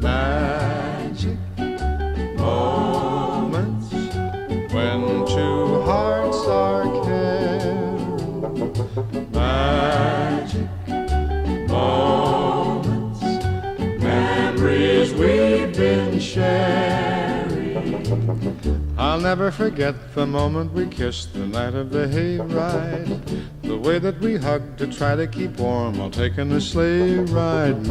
Magic moments when two hearts are caring. Magic moments, memories we've been sharing. I'll never forget the moment we kissed the night of the hayride, the way that we hugged to try to keep warm while taking a sleigh ride.